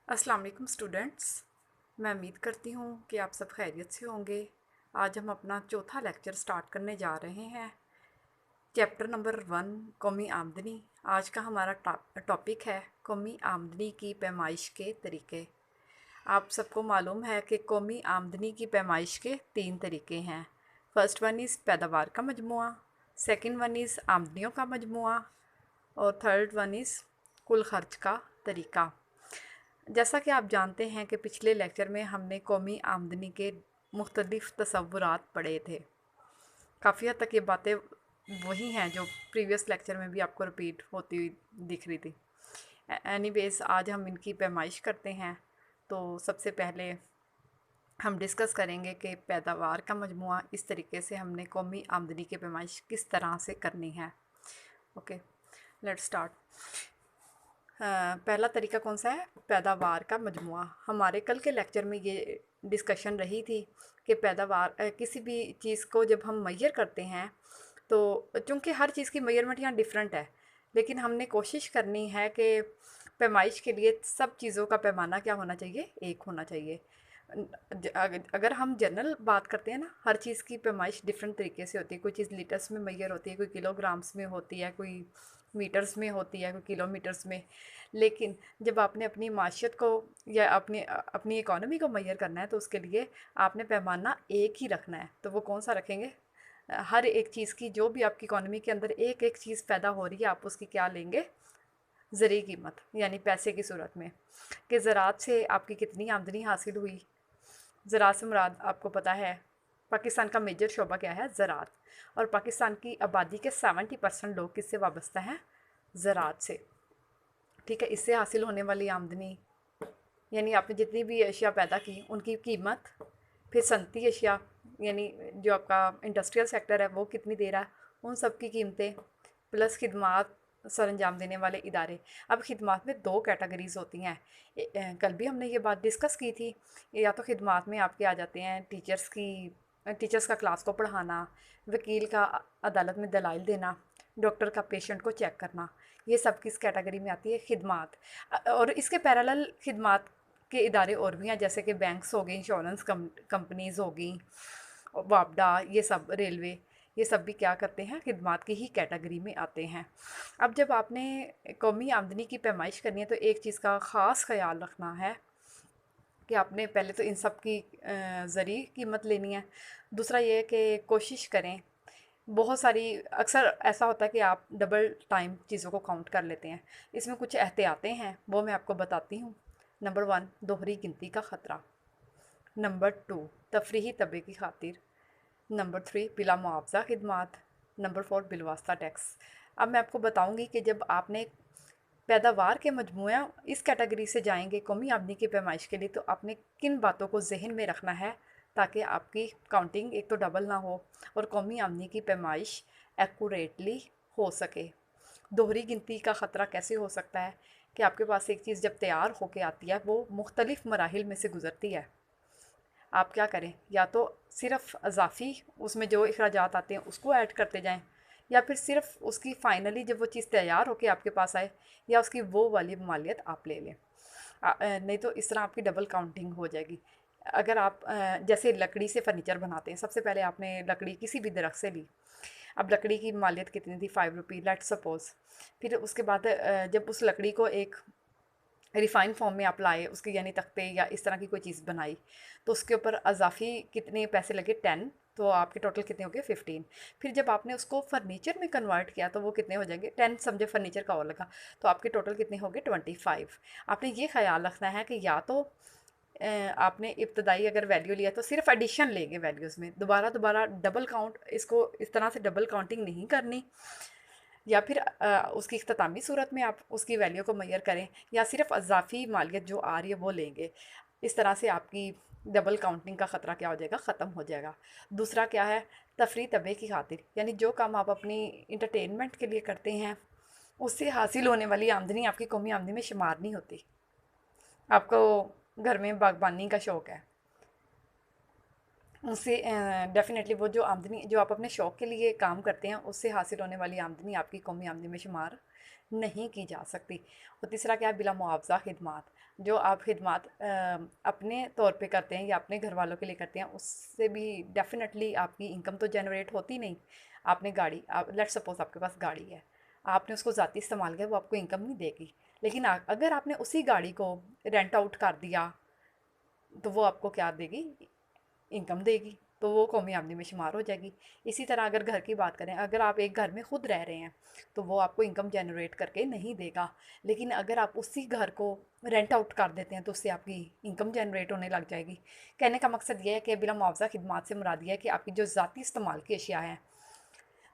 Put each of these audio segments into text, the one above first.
अस्सलाम वालेकुम स्टूडेंट्स। मैं उम्मीद करती हूँ कि आप सब खैरियत से होंगे। आज हम अपना चौथा लेक्चर स्टार्ट करने जा रहे हैं। चैप्टर नंबर 1, कौमी आमदनी। आज का हमारा टॉपिक है कौमी आमदनी की पैमाइश के तरीके। आप सबको मालूम है कि कौमी आमदनी की पैमाइश के 3 तरीके हैं। फर्स्ट वन इज़ पैदावार का मजमुआ, सेकंड वन इज़ आमदनियों का मजमुआ और थर्ड वन इज़ कुल खर्च का तरीका। जैसा कि आप जानते हैं कि पिछले लेक्चर में हमने कौमी आमदनी के मुख्तलिफ़ तसव्वुरात पढ़े थे। काफ़ी हद तक ये बातें वही हैं जो प्रीवियस लेक्चर में भी आपको रिपीट होती हुई दिख रही थी। एनीवेज़ आज हम इनकी पैमाइश करते हैं। तो सबसे पहले हम डिस्कस करेंगे कि पैदावार का मजमुआ, इस तरीके से हमने कौमी आमदनी की पैमाइश किस तरह से करनी है। Okay, let's start. पहला तरीका कौन सा है? पैदावार का मजमुआ। हमारे कल के लेक्चर में ये डिस्कशन रही थी कि पैदावार किसी भी चीज़ को जब हम मेजर करते हैं तो चूँकि हर चीज़ की मेजरमेंट यहाँ डिफरेंट है, लेकिन हमने कोशिश करनी है कि पैमाइश के लिए सब चीज़ों का पैमाना क्या होना चाहिए? एक होना चाहिए। अगर हम जनरल बात करते हैं ना, हर चीज़ की पैमाइश डिफरेंट तरीके से होती है। कोई चीज़ लीटर्स में मेजर होती है, कोई किलोग्राम्स में होती है, कोई मीटर्स में होती है, कोई किलोमीटर्स में। लेकिन जब आपने अपनी माशियत को या अपनी अपनी इकोनॉमी को मेजर करना है तो उसके लिए आपने पैमाना एक ही रखना है। तो वो कौन सा रखेंगे? हर एक चीज़ की, जो भी आपकी इकोनॉमी के अंदर एक एक चीज़ पैदा हो रही है, आप उसकी क्या लेंगे? ज़रिए कीमत, यानी पैसे की सूरत में, कि ज़राअत से आपकी कितनी आमदनी हासिल हुई। ज़राअत से मुराद आपको पता है, पाकिस्तान का मेजर शोबा क्या है? ज़राअत। और पाकिस्तान की आबादी के 70% लोग किससे वाबस्ता हैं? ज़राअत से। ठीक है, इससे हासिल होने वाली आमदनी, यानी आपने जितनी भी अशिया पैदा की उनकी कीमत, फिर सनती अशिया यानी जो आपका इंडस्ट्रियल सेक्टर है वो कितनी दे रहा है, उन सब की कीमतें, प्लस खिदमात सर अंजाम देने वाले इदारे। अब खिदमात में 2 कैटेगरीज़ होती हैं। कल भी हमने ये बात डिस्कस की थी। या तो खिदमात में आपके आ जाते हैं टीचर्स का क्लास को पढ़ाना, वकील का अदालत में दलाइल देना, डॉक्टर का पेशेंट को चेक करना। ये सब किस कैटेगरी में आती है? खिदमात। और इसके पैरेलल खिदमात के इदारे और भी हैं, जैसे कि बैंक्स हो गई, इंश्योरेंस कंपनीज़ हो गई, वापडा, ये सब, रेलवे, ये सब भी क्या करते हैं? खिदमात की ही कैटेगरी में आते हैं। अब जब आपने कौमी आमदनी की पैमाइश करनी है तो एक चीज़ का ख़ास ख्याल रखना है कि आपने पहले तो इन सब की ज़रिए कीमत लेनी है। दूसरा ये है कि कोशिश करें, बहुत सारी अक्सर ऐसा होता है कि आप डबल टाइम चीज़ों को काउंट कर लेते हैं। इसमें कुछ एहतियातें हैं, वो मैं आपको बताती हूँ। नंबर 1, दोहरी गिनती का ख़तरा। नंबर 2, तफरीही तबे की खातिर। नंबर 3, बिला मुआवजा खिदमात। Number 4, बिलवास्ता tax. अब मैं आपको बताऊँगी कि जब आपने पैदावार के मजमूआ इस कैटेगरी से जाएंगे कौमी आमदनी की पैमाइश के लिए, तो आपने किन बातों को जहन में रखना है ताकि आपकी काउंटिंग एक तो डबल ना हो और कौमी आमदनी की पैमाइश एक्यूरेटली हो सके। दोहरी गिनती का ख़तरा कैसे हो सकता है कि आपके पास एक चीज़ जब तैयार होके आती है वो मुख्तलिफ़ मराहिल में से गुज़रती है। आप क्या करें, या तो सिर्फ अजाफ़ी उसमें जो अखराजात आते हैं उसको ऐड करते जाएं, या फिर सिर्फ उसकी फ़ाइनली जब वो चीज़ तैयार होके आपके पास आए, या उसकी वो वाली मालियत आप ले लें। नहीं तो इस तरह आपकी डबल काउंटिंग हो जाएगी। अगर आप जैसे लकड़ी से फ़र्नीचर बनाते हैं, सबसे पहले आपने लकड़ी किसी भी दरख्त से ली। अब लकड़ी की मालियत कितनी थी? 5 रुपये, लेट्स सपोज़। फिर उसके बाद जब उस लकड़ी को एक रिफ़ाइन फॉर्म में आप लाए, उसके यानी तख्ते या इस तरह की कोई चीज़ बनाई, तो उसके ऊपर अज़ाफ़ी कितने पैसे लगे? 10। तो आपके टोटल कितने हो गए? 15। फिर जब आपने उसको फर्नीचर में कन्वर्ट किया तो वो कितने हो जाएंगे? 10 समझे फर्नीचर का और लगा, तो आपके टोटल कितने हो गए? 25। आपने ये ख्याल रखना है कि या तो आपने इब्तदाई अगर वैल्यू लिया तो सिर्फ एडिशन लेंगे वैल्यूज़ में, दोबारा दोबारा डबल काउंट, इसको इस तरह से डबल काउंटिंग नहीं करनी। या फिर उसकी इख्तितामी सूरत में आप उसकी वैल्यू को मेजर करें, या सिर्फ अज़ाफ़ी मालियत जो आ रही है वो लेंगे। इस तरह से आपकी डबल काउंटिंग का ख़तरा क्या हो जाएगा? ख़त्म हो जाएगा। दूसरा क्या है? तफरी तबे की खातिर, यानी जो काम आप अपनी इंटरटेनमेंट के लिए करते हैं उससे हासिल होने वाली आमदनी आपकी कौमी आमदनी में शुमार नहीं होती। आपको घर में बागबानी का शौक़ है, उससे डेफ़िनेटली वो जो आमदनी जो आप अपने शौक़ के लिए काम करते हैं उससे हासिल होने वाली आमदनी आपकी कौमी आमदनी में शुमार नहीं की जा सकती। और तीसरा क्या है, बिला मुआवजा खिदमात, जो आप खिदमात अपने तौर पे करते हैं या अपने घर वालों के लिए करते हैं, उससे भी डेफिनेटली आपकी इनकम तो जनरेट होती नहीं। आपने गाड़ी, आप लेट्स सपोज आपके पास गाड़ी है, आपने उसको ज़ाती इस्तेमाल किया, वो आपको इनकम नहीं देगी। लेकिन अगर आपने उसी गाड़ी को रेंट आउट कर दिया तो वो आपको क्या देगी, इनकम देगी, तो वो कौमी आमदनी में शुमार हो जाएगी। इसी तरह अगर घर की बात करें, अगर आप एक घर में खुद रह रहे हैं तो वो आपको इनकम जनरेट करके नहीं देगा। लेकिन अगर आप उसी घर को रेंट आउट कर देते हैं तो उससे आपकी इनकम जनरेट होने लग जाएगी। कहने का मकसद ये है कि बिला मुआवजा खिदमात से मुराद ये है कि आपकी जो ज़ाती इस्तेमाल की अशिया हैं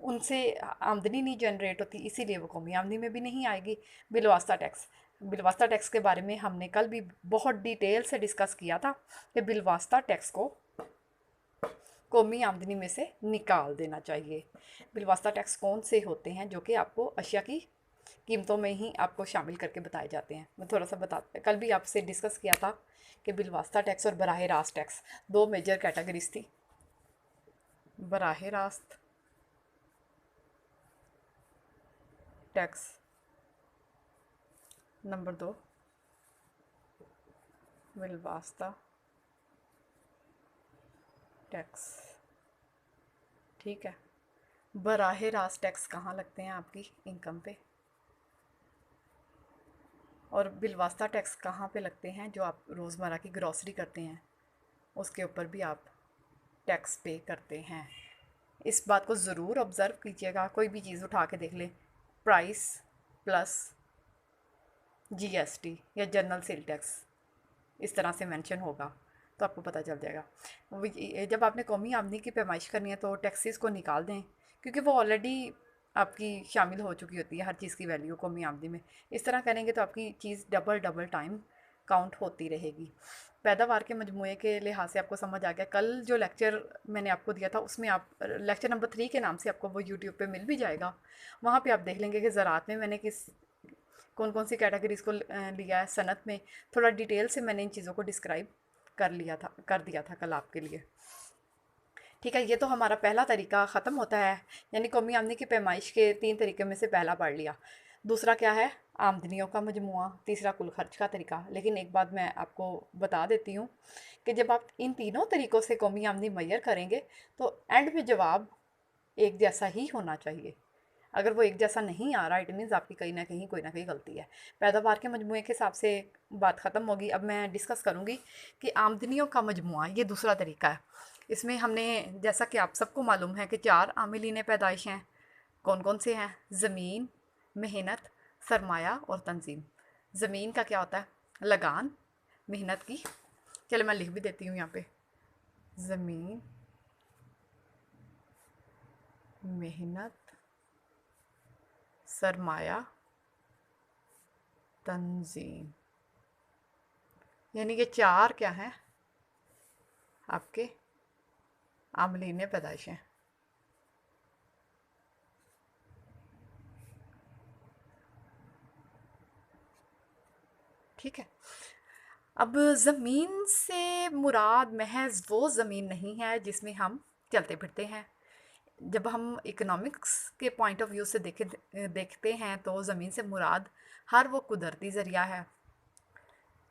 उनसे आमदनी नहीं जनरेट होती, इसीलिए वो कौमी आमदनी में भी नहीं आएगी। बिलवास्ता टैक्स, बिलवास्ता टैक्स के बारे में हमने कल भी बहुत डिटेल से डिस्कस किया था कि बिलवास्ता टैक्स को कौमी आमदनी में से निकाल देना चाहिए। बिलवास्ता टैक्स कौन से होते हैं जो कि आपको अशिया की कीमतों में ही आपको शामिल करके बताए जाते हैं। मैं थोड़ा सा कल भी आपसे डिस्कस किया था कि बिलवास्ता टैक्स और बराह रास्त टैक्स दो मेजर कैटेगरीज थी। बराह रास्त टैक्स नंबर 2, बिलवास्ता टैक्स। ठीक है, बराह रास्त टैक्स कहाँ लगते हैं, आपकी इनकम पे। और बिलवास्ता टैक्स कहाँ पे लगते हैं, जो आप रोज़मर्रा की ग्रॉसरी करते हैं उसके ऊपर भी आप टैक्स पे करते हैं। इस बात को ज़रूर ऑब्ज़र्व कीजिएगा, कोई भी चीज़ उठा के देख लें, प्राइस प्लस जीएसटी या जनरल सेल टैक्स इस तरह से मेंशन होगा तो आपको पता चल जाएगा। जब आपने कौमी आमदनी की पैमाइश करनी है तो टैक्सेस को निकाल दें, क्योंकि वो ऑलरेडी आपकी शामिल हो चुकी होती है हर चीज़ की वैल्यू कौमी आमदनी में। इस तरह करेंगे तो आपकी चीज़ डबल डबल टाइम काउंट होती रहेगी। पैदावार के मजमूए के लिहाज से आपको समझ आ गया। कल जो लेक्चर मैंने आपको दिया था उसमें आप लेक्चर नंबर 3 के नाम से आपको वो यूट्यूब पे मिल भी जाएगा। वहाँ पे आप देख लेंगे कि ज़राअत में मैंने कौन कौन सी कैटेगरीज़ को लिया है। सनत में थोड़ा डिटेल से मैंने इन चीज़ों को डिस्क्राइब कर दिया था कल आपके लिए। ठीक है, ये तो हमारा पहला तरीका ख़त्म होता है, यानी कौमी आमदनी की पैमाइश के 3 तरीके में से पहला पढ़ लिया। दूसरा क्या है, आमदनियों का मजमुआ। तीसरा कुल खर्च का तरीका। लेकिन एक बात मैं आपको बता देती हूँ कि जब आप इन तीनों तरीक़ों से कौमी आमदनी मैयर करेंगे तो एंड में जवाब एक जैसा ही होना चाहिए। अगर वो एक जैसा नहीं आ रहा, इट मीन्स आपकी कहीं ना कहीं कोई ना कहीं गलती है। पैदावार के मजमूए के हिसाब से बात ख़त्म होगी। अब मैं डिस्कस करूँगी कि आमदनियों का मजमुआ, ये दूसरा तरीका है। इसमें हमने, जैसा कि आप सबको मालूम है कि 4 आमिलीन पैदाइश हैं। कौन कौन से हैं? ज़मीन, मेहनत, सरमाया और तंजीम। ज़मीन का क्या होता है? लगान। मेहनत की, चलो मैं लिख भी देती हूँ यहाँ पे, ज़मीन, मेहनत, सरमाया, तंजीम। यानी कि 4 क्या हैं आपके आमलीन पैदाइश हैं। ठीक है, अब ज़मीन से मुराद महज वो ज़मीन नहीं है जिसमें हम चलते फिरते हैं। जब हम इकोनॉमिक्स के पॉइंट ऑफ व्यू से देखते हैं तो ज़मीन से मुराद हर वो कुदरती ज़रिया है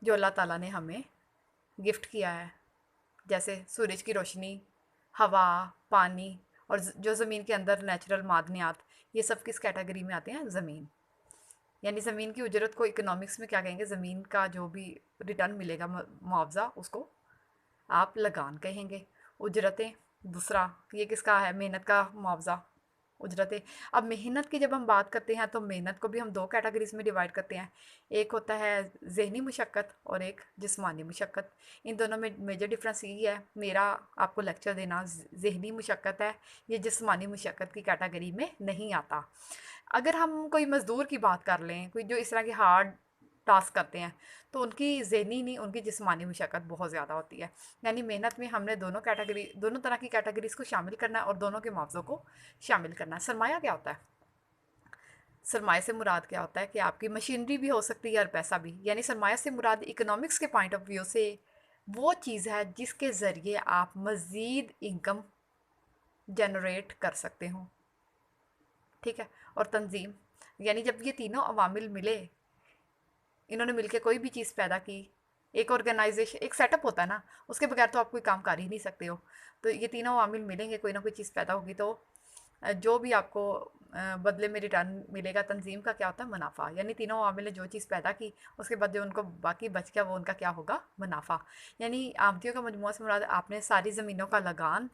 जो अल्लाह ताला ने हमें गिफ्ट किया है, जैसे सूरज की रोशनी, हवा, पानी और जो ज़मीन के अंदर नेचुरल मादनियात, ये सब किस कैटेगरी में आते हैं? ज़मीन। यानी ज़मीन की उजरत को इकोनॉमिक्स में क्या कहेंगे? ज़मीन का जो भी रिटर्न मिलेगा, मुआवजा, उसको आप लगान कहेंगे। उजरतें दूसरा, ये किसका है? मेहनत का मुआवजा, उजरतें। अब मेहनत की जब हम बात करते हैं तो मेहनत को भी हम 2 कैटेगरीज़ में डिवाइड करते हैं। एक होता है ज़हनी मुशक्क़त और एक जिस्मानी मुशक्क़त। इन दोनों में मेजर डिफरेंस यही है, मेरा आपको लेक्चर देना ज़हनी मुशक्क़त है, ये जिस्मानी मुशक्क़त की कैटेगरी में नहीं आता। अगर हम कोई मज़दूर की बात कर लें, कोई जो इस तरह के हार्ड टास्क करते हैं, तो उनकी ज़हनी नहीं, उनकी जिस्मानी मुशक्क़त बहुत ज़्यादा होती है। यानी मेहनत में हमने दोनों तरह की कैटेगरीज़ को शामिल करना है और दोनों के मुआवज़ों को शामिल करना है। सरमाया क्या होता है? सरमाए से मुराद क्या होता है कि आपकी मशीनरी भी हो सकती है और पैसा भी। यानी सरमाया से मुराद इकोनॉमिक्स के पॉइंट ऑफ व्यू से वो चीज़ है जिसके ज़रिए आप मज़ीद इनकम जनरेट कर सकते हो। ठीक है, और तंजीम, यानी जब ये तीनों अवामिल मिले, इन्होंने मिलके कोई भी चीज़ पैदा की, एक ऑर्गेनाइजेशन, एक सेटअप होता है ना, उसके बगैर तो आप कोई काम कर ही नहीं सकते हो। तो ये तीनों अवामिल मिलेंगे, कोई ना कोई चीज़ पैदा होगी, तो जो भी आपको बदले में रिटर्न मिलेगा, तंजीम का क्या होता है, मुनाफा। यानी तीनों अवामिल ने जो चीज़ पैदा की, उसके बाद जो उनको बाकी बच गया वो उनका क्या होगा, मुनाफा। यानी आमदियों का मजमूआ से मुराद आपने सारी ज़मीनों का लगान,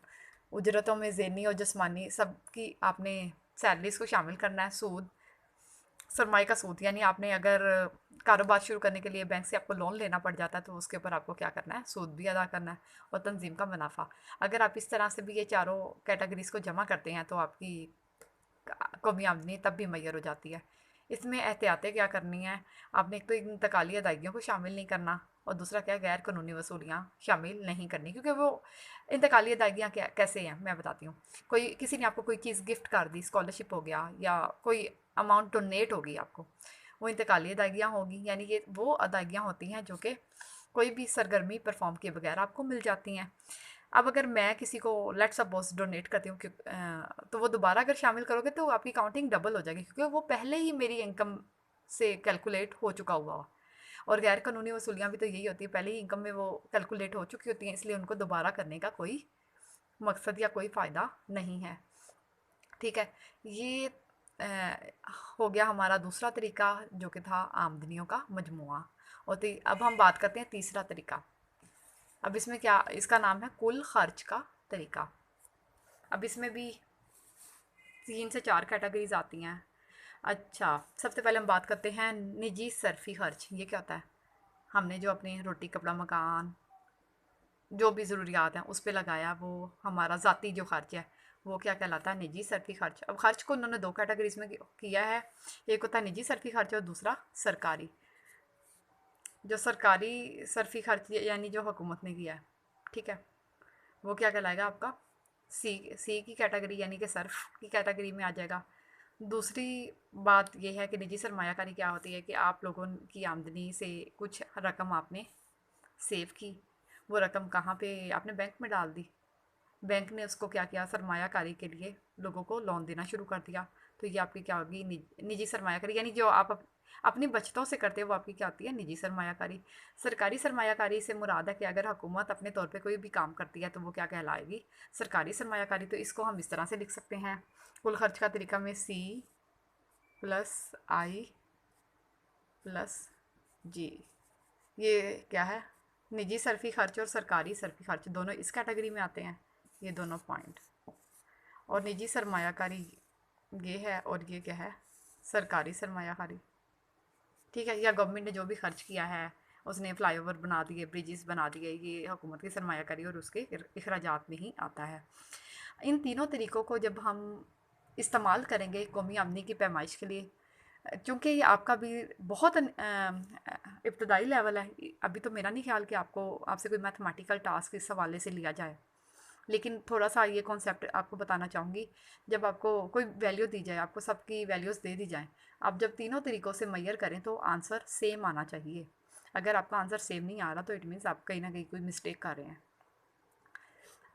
उजरतों में ज़ेनी और जिस्मानी सब की आपने सैलरीज को शामिल करना है, सूद, सरमाए का सूद। यानी आपने अगर कारोबार शुरू करने के लिए बैंक से आपको लोन लेना पड़ जाता है तो उसके ऊपर आपको क्या करना है, सूद भी अदा करना है, और तंजीम का मुनाफा। अगर आप इस तरह से भी ये चारों कैटेगरीज को जमा करते हैं तो आपकी कौमी आमदनी तब भी मैयर हो जाती है। इसमें एहतियातें क्या करनी है, आपने एक तो इंतकाली अदायगियों को शामिल नहीं करना, और दूसरा क्या, गैर कानूनी वसूलियाँ शामिल नहीं करनी, क्योंकि वो इंतकाली अदायगियाँ क्या कैसे हैं मैं बताती हूँ। कोई किसी ने आपको कोई चीज़ गिफ्ट कर दी, स्कॉलरशिप हो गया या कोई अमाउंट डोनेट होगी आपको, वो इंतकाली अदायगियाँ होगी। यानी ये वो अदायगियाँ होती हैं जो कि कोई भी सरगर्मी परफॉर्म किए बगैर आपको मिल जाती हैं। अब अगर मैं किसी को लेट्स सपोज डोनेट करती हूँ तो वो दोबारा अगर शामिल करोगे तो आपकी काउंटिंग डबल हो जाएगी, क्योंकि वो पहले ही मेरी इनकम से कैलकुलेट हो चुका हुआ हो। और गैर कानूनी वसूलियाँ भी तो यही होती है, पहले ही इनकम में वो कैलकुलेट हो चुकी होती हैं, इसलिए उनको दोबारा करने का कोई मकसद या कोई फ़ायदा नहीं है। ठीक है, ये हो गया हमारा दूसरा तरीका जो कि था आमदनियों का मजमुआ। और अब हम बात करते हैं तीसरा तरीका। अब इसमें क्या, इसका नाम है कुल खर्च का तरीका। अब इसमें भी 3 से 4 कैटेगरीज आती हैं। अच्छा, सबसे पहले हम बात करते हैं निजी सरफी खर्च। ये क्या होता है, हमने जो अपनी रोटी कपड़ा मकान जो भी ज़रूरियात हैं उस पे लगाया, वो हमारा ज़ाती जो खर्च है वो क्या कहलाता है, निजी सरफी खर्च। अब खर्च को उन्होंने 2 कैटेगरीज में किया है, एक होता है निजी सरफी खर्च और दूसरा सरकारी। जो सरकारी सरफी खर्च यानी जो हुकूमत ने किया है, ठीक है, वो क्या कहलाएगा आपका, सी सी की कैटेगरी यानी कि सर्फ की कैटेगरी में आ जाएगा। दूसरी बात यह है कि निजी सरमायाकारी क्या होती है कि आप लोगों की आमदनी से कुछ रकम आपने सेव की, वो रकम कहाँ पे आपने, बैंक में डाल दी। बैंक ने उसको क्या किया, सरमायाकारी के लिए लोगों को लोन देना शुरू कर दिया। तो ये आपकी क्या होगी, निजी सरमायाकारी। यानी जो आप अपनी बचतों से करते हो वो आपकी क्या होती है, निजी सरमायाकारी। सरकारी सरमायाकारी से मुराद है कि अगर हुकूमत अपने तौर पे कोई भी काम करती है तो वो क्या कहलाएगी, सरकारी सरमायाकारी। तो इसको हम इस तरह से लिख सकते हैं, कुल खर्च का तरीका में C+I+G। ये क्या है, निजी सरफी खर्च और सरकारी सरफी खर्च दोनों इस कैटेगरी में आते हैं, ये दोनों पॉइंट। और निजी सरमायाकारी ये है, और ये क्या है, सरकारी सरमायाकारी। ठीक है, या गवर्नमेंट ने जो भी खर्च किया है, उसने फ्लाईओवर बना दिए, ब्रिजेस बना दिए, ये हुकूमत की सरमायाकारी और उसके अखराजात में ही आता है। इन तीनों तरीक़ों को जब हम इस्तेमाल करेंगे कौमी आमदनी की पैमाइश के लिए, चूँकि ये आपका भी बहुत इब्तदाई लेवल है, अभी तो मेरा नहीं ख्याल कि आपसे कोई मैथमेटिकल टास्क इस हवाले से लिया जाए, लेकिन थोड़ा सा ये कॉन्सेप्ट आपको बताना चाहूँगी। जब आपको कोई वैल्यू दी जाए, आपको सबकी वैल्यूज़ दे दी जाएँ, आप जब तीनों तरीक़ों से मैयर करें तो आंसर सेम आना चाहिए। अगर आपका आंसर सेम नहीं आ रहा तो इट मीन्स आप कहीं ना कहीं कोई मिस्टेक कर रहे हैं।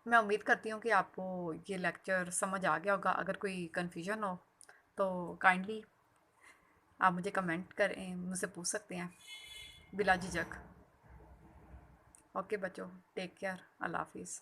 मैं उम्मीद करती हूँ कि आपको ये लेक्चर समझ आ गया होगा। अगर कोई कन्फ्यूजन हो तो काइंडली आप मुझे कमेंट करें, मुझसे पूछ सकते हैं बिला झिझक। ओके बच्चों, टेक केयर, अल्लाह हाफिज़।